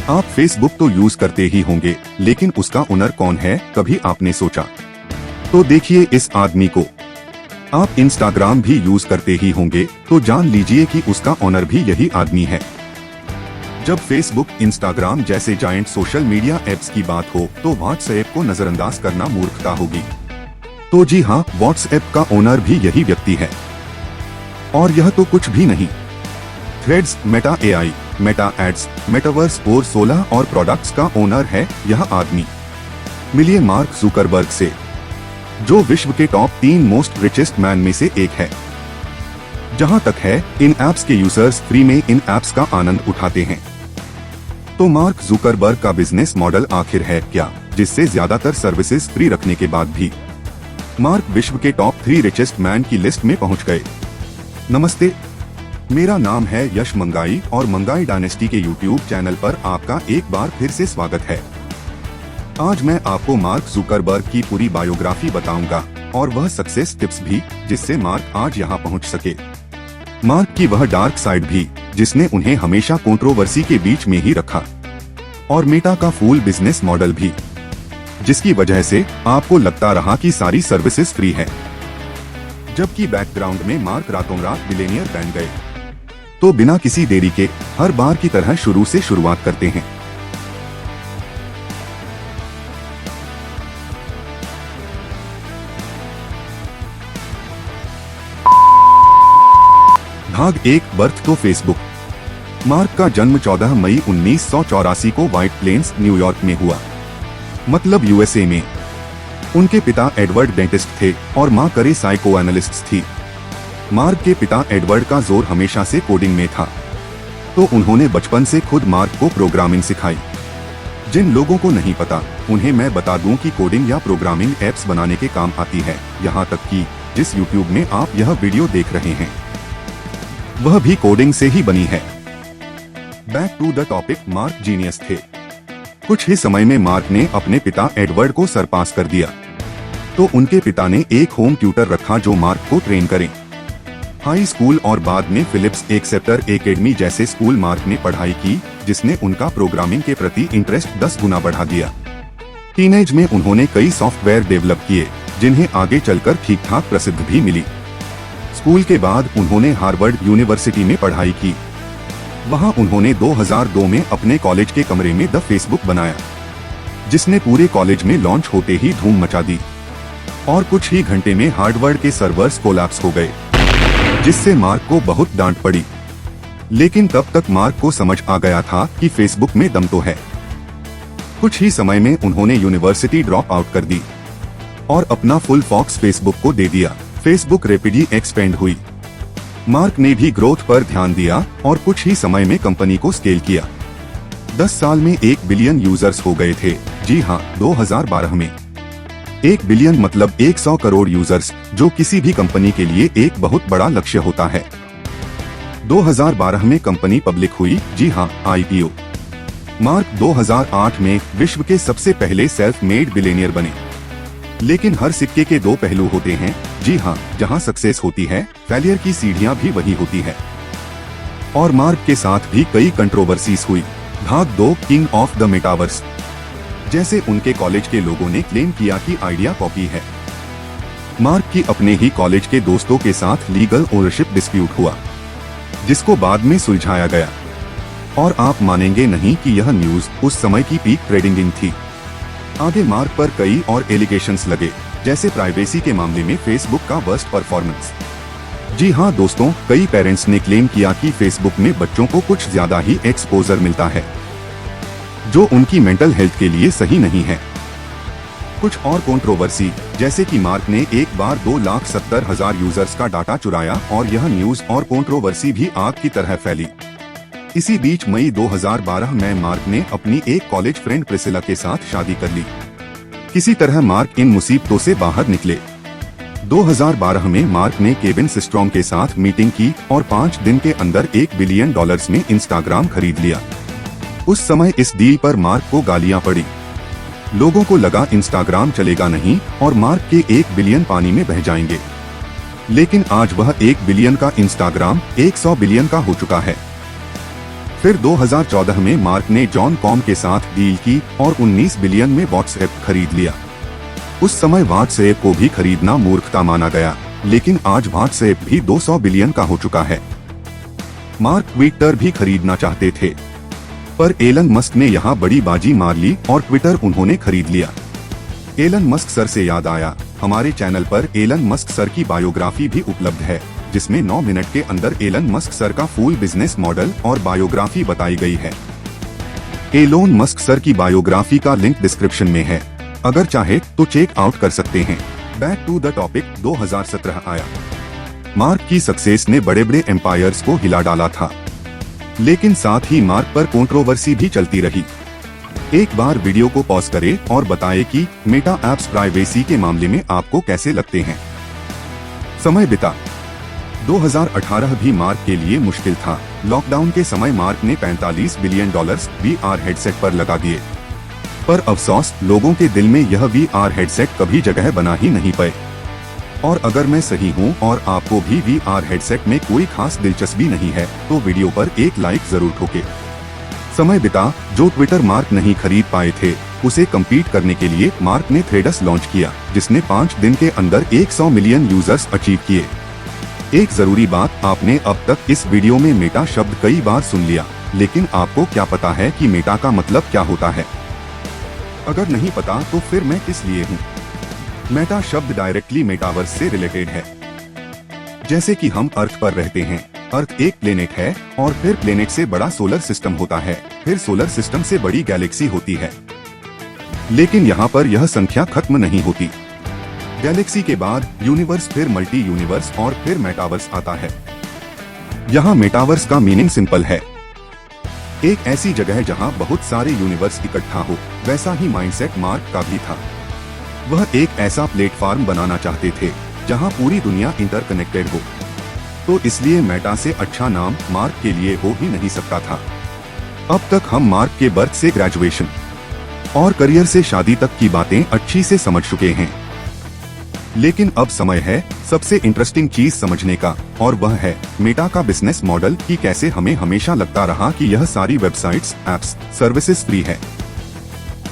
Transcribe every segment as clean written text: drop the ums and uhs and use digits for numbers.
आप फेसबुक तो यूज करते ही होंगे, लेकिन उसका ओनर कौन है, कभी आपने सोचा? तो देखिए इस आदमी को। आप इंस्टाग्राम भी यूज करते ही होंगे, तो जान लीजिए कि उसका ओनर भी यही आदमी है। जब फेसबुक, इंस्टाग्राम जैसे जायंट सोशल मीडिया एप्स की बात हो, तो व्हाट्सएप को नजरअंदाज करना मूर्खता होगी। तो जी हाँ, व्हाट्सएप का ओनर भी यही व्यक्ति है। और यह तो कुछ भी नहीं, threads, Meta AI, Meta ads, metaverse और 16 और प्रोडक्ट्स का ओनर है यह आदमी। मिलिए मार्क जुकरबर्ग से, जो विश्व के टॉप 3 मोस्ट रिचेस्ट मैन में से एक है। जहां तक है, इन एप्स के यूजर्स फ्री में इन एप्स का आनंद उठाते हैं। तो मार्क जुकरबर्ग का बिजनेस मॉडल आखिर है क्या, जिससे ज्यादातर सर्विसेज फ्री रखने के बाद भी मार्क विश्व के टॉप 3 रिचेस्ट मैन की लिस्ट में पहुंच गए। नमस्ते, मेरा नाम है यश मंगाई और मंगाई डायनेस्टी के यूट्यूब चैनल पर आपका एक बार फिर से स्वागत है। आज मैं आपको मार्क जुकरबर्ग की पूरी बायोग्राफी बताऊंगा और वह सक्सेस टिप्स भी, जिससे मार्क आज यहाँ पहुँच सके। मार्क की वह डार्क साइड भी, जिसने उन्हें हमेशा कंट्रोवर्सी के बीच में ही रखा। और मेटा का फुल बिजनेस मॉडल भी, जिसकी वजह से आपको लगता रहा कि सारी सर्विसेज फ्री है, जबकि बैकग्राउंड में मार्क रातों रात बिलियनियर बन गए। तो बिना किसी देरी के हर बार की तरह शुरू से शुरुआत करते हैं। भाग 1, बर्थ तो फेसबुक। मार्क का जन्म 14 मई 1984 को व्हाइट प्लेन्स, न्यूयॉर्क में हुआ, मतलब यूएसए में। उनके पिता एडवर्ड डेंटिस्ट थे और मां करे साइको एनालिस्ट थी। मार्क के पिता एडवर्ड का जोर हमेशा से कोडिंग में था, तो उन्होंने बचपन से खुद मार्क को प्रोग्रामिंग सिखाई। जिन लोगों को नहीं पता, उन्हें मैं बता दूं कि कोडिंग या प्रोग्रामिंग एप्स बनाने के काम आती है। यहाँ तक कि जिस यूट्यूब में आप यह वीडियो देख रहे हैं, वह भी कोडिंग से ही बनी है। Back to the topic, Mark genius थे। कुछ ही समय में मार्क ने अपने पिता एडवर्ड को सरपास कर दिया, तो उनके पिता ने एक होम ट्यूटर रखा जो मार्क को ट्रेन करे। हाई स्कूल और बाद में फिलिप्स एक्सेप्टर एकेडमी जैसे स्कूल मार्क ने पढ़ाई की, जिसने उनका प्रोग्रामिंग के प्रति इंटरेस्ट 10 गुना बढ़ा दिया। टीनेज में उन्होंने कई सॉफ्टवेयर डेवलप किए, जिन्हें आगे चलकर ठीक ठाक प्रसिद्ध भी मिली। स्कूल के बाद उन्होंने हार्वर्ड यूनिवर्सिटी में पढ़ाई की। वहां उन्होंने 2002 में अपने कॉलेज के कमरे में द फेसबुक बनाया, जिसने पूरे कॉलेज में लॉन्च होते ही धूम मचा दी। और कुछ ही घंटे में हार्वर्ड के सर्वर्स कोलैप्स हो गए, जिससे मार्क को बहुत डांट पड़ी। लेकिन तब तक मार्क को समझ आ गया था कि फेसबुक में दम तो है। कुछ ही समय में उन्होंने यूनिवर्सिटी ड्रॉप आउट कर दी और अपना फुल फोकस फेसबुक को दे दिया। फेसबुक रैपिडली एक्सपेंड हुई। मार्क ने भी ग्रोथ पर ध्यान दिया और कुछ ही समय में कंपनी को स्केल किया। 10 साल में 1 बिलियन यूजर्स हो गए थे। जी हाँ, 2012 में 1 बिलियन मतलब 100 करोड़ यूजर्स, जो किसी भी कंपनी के लिए एक बहुत बड़ा लक्ष्य होता है। 2012 में कंपनी पब्लिक हुई। जी हाँ, आईपीओ। मार्क 2008 में विश्व के सबसे पहले सेल्फ मेड बिलियनियर बने। लेकिन हर सिक्के के 2 पहलू होते हैं। जी हाँ, जहाँ सक्सेस होती है, फेलियर की सीढ़ियाँ भी वही होती है। और मार्क के साथ भी कई कंट्रोवर्सीज हुई। भाग 2, किंग ऑफ द मेटावर्स। जैसे उनके कॉलेज के लोगों ने क्लेम किया कि आइडिया कॉपी है। मार्क की अपने ही कॉलेज के दोस्तों के साथ लीगल ओनरशिप डिस्प्यूट हुआ, जिसको बाद में सुलझाया गया। और आप मानेंगे नहीं कि यह न्यूज उस समय की पीक ट्रेडिंग थी। आगे मार्क पर कई और एलिगेशंस लगे, जैसे प्राइवेसी के मामले में फेसबुक का वर्स्ट परफॉर्मेंस। जी हाँ दोस्तों, कई पेरेंट्स ने क्लेम किया कि फेसबुक में बच्चों को कुछ ज्यादा ही एक्सपोजर मिलता है, जो उनकी मेंटल हेल्थ के लिए सही नहीं है। कुछ और कंट्रोवर्सी, जैसे कि मार्क ने एक बार 2,70,000 यूजर्स का डाटा चुराया और यह न्यूज और कंट्रोवर्सी भी आग की तरह फैली। इसी बीच मई 2012 में मार्क ने अपनी एक कॉलेज फ्रेंड प्रिसिला के साथ शादी कर ली। किसी तरह मार्क इन मुसीबतों से बाहर निकले। 2012 में मार्क ने केविन सिस्ट्रॉम के साथ मीटिंग की और 5 दिन के अंदर $1 बिलियन में इंस्टाग्राम खरीद लिया। उस समय इस डील पर मार्क को गालियां पड़ी। लोगों को लगा इंस्टाग्राम चलेगा नहीं और मार्क के 1 बिलियन पानी में बह जाएंगे। लेकिन आज वह 1 बिलियन का इंस्टाग्राम 100 बिलियन का हो चुका है। फिर 2014 में मार्क ने जॉन कॉम के साथ डील की और 19 बिलियन में व्हाट्सएप खरीद लिया। उस समय व्हाट्सएप को भी खरीदना मूर्खता माना गया, लेकिन आज व्हाट्सएप भी 200 बिलियन का हो चुका है। मार्क ट्विटर भी खरीदना चाहते थे, पर एलन मस्क ने यहाँ बड़ी बाजी मार ली और ट्विटर उन्होंने खरीद लिया। एलन मस्क सर से याद आया, हमारे चैनल पर एलन मस्क सर की बायोग्राफी भी उपलब्ध है, जिसमें 9 मिनट के अंदर एलन मस्क सर का फुल बिजनेस मॉडल और बायोग्राफी बताई गई है। एलोन मस्क सर की बायोग्राफी का लिंक डिस्क्रिप्शन में है, अगर चाहे तो चेक आउट कर सकते हैं। Back to the topic. 2017 आया। मार्क की सक्सेस ने बड़े बड़े एम्पायर्स को हिला डाला था, लेकिन साथ ही मार्क पर कंट्रोवर्सी भी चलती रही। एक बार वीडियो को पॉज करें और बताएं कि मेटा एप्स प्राइवेसी के मामले में आपको कैसे लगते हैं। समय बिता। 2018 भी मार्क के लिए मुश्किल था। लॉकडाउन के समय मार्क ने $45 बिलियन VR हेडसेट पर लगा दिए, पर अफसोस लोगों के दिल में यह VR हेडसेट कभी जगह बना ही नहीं पाए। और अगर मैं सही हूँ और आपको भी VR हेडसेट में कोई खास दिलचस्पी नहीं है, तो वीडियो पर एक लाइक जरूर ठोके। समय बिता। जो ट्विटर मार्क नहीं खरीद पाए थे, उसे कम्पीट करने के लिए मार्क ने थ्रेड्स लॉन्च किया, जिसने 5 दिन के अंदर 100 मिलियन यूजर्स अचीव किए। एक जरूरी बात, आपने अब तक इस वीडियो में मेटा शब्द कई बार सुन लिया, लेकिन आपको क्या पता है कि मेटा का मतलब क्या होता है? अगर नहीं पता तो फिर मैं किस लिए हूँ। मेटा शब्द डायरेक्टली मेटावर्स से रिलेटेड है। जैसे कि हम अर्थ पर रहते हैं, अर्थ एक प्लेनेट है और फिर प्लेनेट से बड़ा सोलर सिस्टम होता है, फिर सोलर सिस्टम से बड़ी गैलेक्सी होती है। लेकिन यहाँ पर यह संख्या खत्म नहीं होती। गैलेक्सी के बाद यूनिवर्स, फिर मल्टी यूनिवर्स और फिर मेटावर्स आता है। यहाँ मेटावर्स का मीनिंग सिंपल है, एक ऐसी जगह जहाँ बहुत सारे यूनिवर्स इकट्ठा हो। वैसा ही माइंडसेट मार्क का भी था। वह एक ऐसा प्लेटफॉर्म बनाना चाहते थे जहाँ पूरी दुनिया इंटरकनेक्टेड हो, तो इसलिए मेटा से अच्छा नाम मार्क के लिए हो ही नहीं सकता था। अब तक हम मार्क के बर्थ से ग्रेजुएशन और करियर से शादी तक की बातें अच्छी से समझ चुके हैं, लेकिन अब समय है सबसे इंटरेस्टिंग चीज समझने का, और वह है मेटा का बिजनेस मॉडल। कि कैसे हमें हमेशा लगता रहा कि यह सारी वेबसाइट्स, एप्स, सर्विसेज फ्री है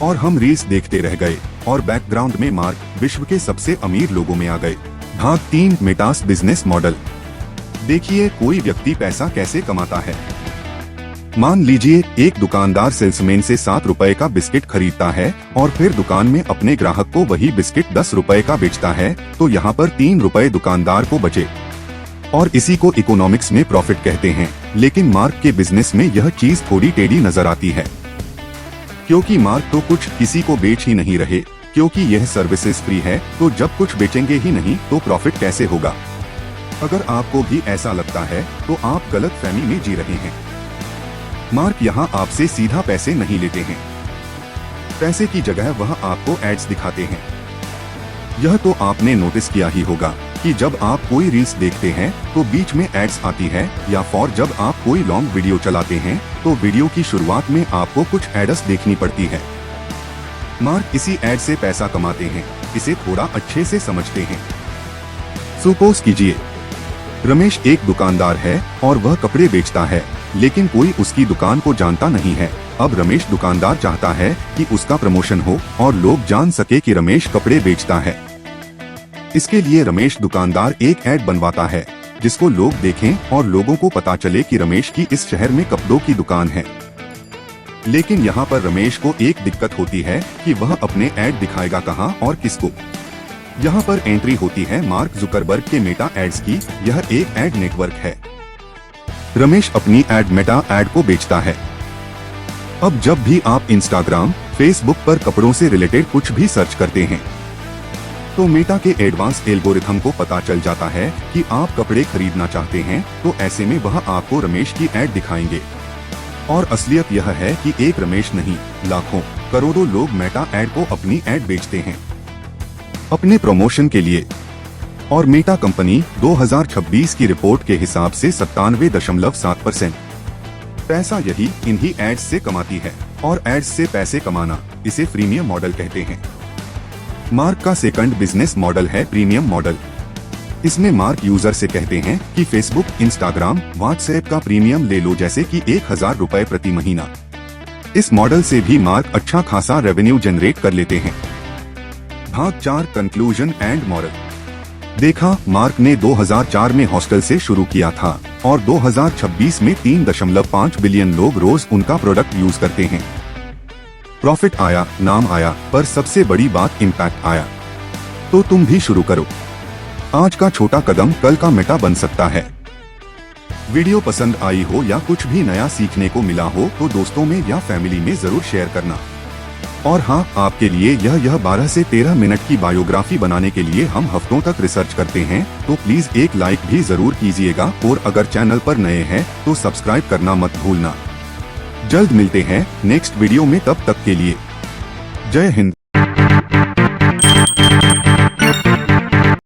और हम रील्स देखते रह गए और बैकग्राउंड में मार्क विश्व के सबसे अमीर लोगों में आ गए। भाग 3, मेटास बिजनेस मॉडल। देखिए कोई व्यक्ति पैसा कैसे कमाता है। मान लीजिए एक दुकानदार सेल्समैन से 7 रुपए का बिस्किट खरीदता है और फिर दुकान में अपने ग्राहक को वही बिस्किट 10 रुपए का बेचता है, तो यहाँ पर 3 रुपए दुकानदार को बचे और इसी को इकोनॉमिक्स में प्रॉफिट कहते हैं। लेकिन मार्क के बिजनेस में यह चीज थोड़ी टेढ़ी नजर आती है, क्योंकि मार्क तो कुछ किसी को बेच ही नहीं रहे, क्योंकि यह सर्विसेज फ्री है, तो जब कुछ बेचेंगे ही नहीं तो प्रॉफिट कैसे होगा। अगर आपको भी ऐसा लगता है तो आप गलत फहमी में जी रहे हैं। मार्क यहाँ आपसे सीधा पैसे नहीं लेते हैं, पैसे की जगह वह आपको एड्स दिखाते हैं। यह तो आपने नोटिस किया ही होगा कि जब आप कोई रील्स देखते हैं तो बीच में एड्स आती है, या फॉर जब आप कोई लॉन्ग वीडियो चलाते हैं तो वीडियो की शुरुआत में आपको कुछ एड्स देखनी पड़ती है। मार्क इसी एड से पैसा कमाते हैं, इसे थोड़ा अच्छे से समझते हैं। सपोज कीजिए रमेश एक दुकानदार है और वह कपड़े बेचता है, लेकिन कोई उसकी दुकान को जानता नहीं है। अब रमेश दुकानदार चाहता है कि उसका प्रमोशन हो और लोग जान सके कि रमेश कपड़े बेचता है। इसके लिए रमेश दुकानदार एक ऐड बनवाता है जिसको लोग देखें और लोगों को पता चले कि रमेश की इस शहर में कपड़ों की दुकान है। लेकिन यहाँ पर रमेश को एक दिक्कत होती है कि वह अपने ऐड दिखाएगा कहाँ और किसको। यहाँ पर एंट्री होती है मार्क जुकरबर्ग के मेटा एड्स की। यह एक एड नेटवर्क है। रमेश अपनी एड मेटा एड को बेचता है। अब जब भी आप इंस्टाग्राम, फेसबुक पर कपड़ों से रिलेटेड कुछ भी सर्च करते हैं तो मेटा के एडवांस एल्गोरिथम को पता चल जाता है कि आप कपड़े खरीदना चाहते हैं, तो ऐसे में वह आपको रमेश की ऐड दिखाएंगे। और असलियत यह है कि एक रमेश नहीं, लाखों करोड़ों लोग मेटा ऐड को अपनी ऐड बेचते हैं अपने प्रमोशन के लिए। और मेटा कंपनी 2026 की रिपोर्ट के हिसाब से 97.7% पैसा यही इन्हीं एड्स से कमाती है। और एड्स से पैसे कमाना, इसे फ्रीमियम मॉडल कहते हैं। मार्क का सेकंड बिजनेस मॉडल है प्रीमियम मॉडल। इसमें मार्क यूजर से कहते हैं कि फेसबुक, इंस्टाग्राम, व्हाट्सएप का प्रीमियम ले लो, जैसे कि 1000 रुपए प्रति महीना। इस मॉडल से भी मार्क अच्छा खासा रेवेन्यू जनरेट कर लेते हैं। भाग 4 कंक्लूजन एंड मॉरल। देखा, मार्क ने 2004 में हॉस्टल से शुरू किया था और 2026 में 3.5 बिलियन लोग रोज उनका प्रोडक्ट यूज करते हैं। प्रॉफिट आया, नाम आया, पर सबसे बड़ी बात इम्पैक्ट आया। तो तुम भी शुरू करो। आज का छोटा कदम कल का मेटा बन सकता है। वीडियो पसंद आई हो या कुछ भी नया सीखने को मिला हो तो दोस्तों में या फैमिली में जरूर शेयर करना। और हाँ, आपके लिए यह 12 से 13 मिनट की बायोग्राफी बनाने के लिए हम हफ्तों तक रिसर्च करते हैं, तो प्लीज एक लाइक भी जरूर कीजिएगा और अगर चैनल पर नए हैं तो सब्सक्राइब करना मत भूलना। जल्द मिलते हैं नेक्स्ट वीडियो में, तब तक के लिए जय हिंद।